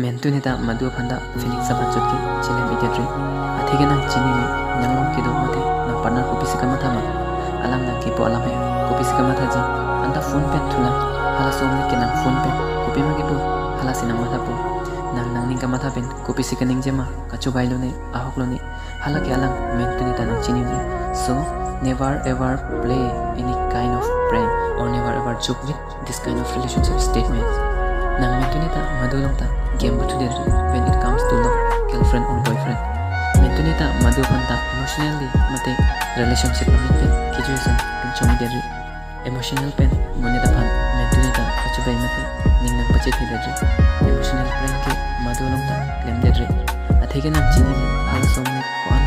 मेंटुनिता मधु फंदा फिलिंग सफन चुटकी चिले मिटेट्री अथेगे नंग चिनी में नंगलों के दो मते न पार्टनर को पिसी कमा था मा अलम नंग की पो अलम है को पिसी कमा था जी अंदा फोन पे थुना हाला सोमने के नंग फोन पे कोपी मगे पो हाला सिनंग माथा पो नंग नंग निंग कमा था पेन को पिसी कनिंग जेमा कचु बाइलो ने आहक लो ने हाला के अलम मेंटुनिता नंग चिनी में so never ever play any kind of prank or never ever joke with this kind of relationship statements nang mentunita madulongta game butuderi when it comes to love girlfriend or boyfriend mentunita madu panta emotionally mate relationship amit pen kijuisan pinchomideri emotional pen moneda pan mentunita kachubai mate ningnang pacheti dedri emotional prank ke madulongta claim dedri athege nang chini hala somne ko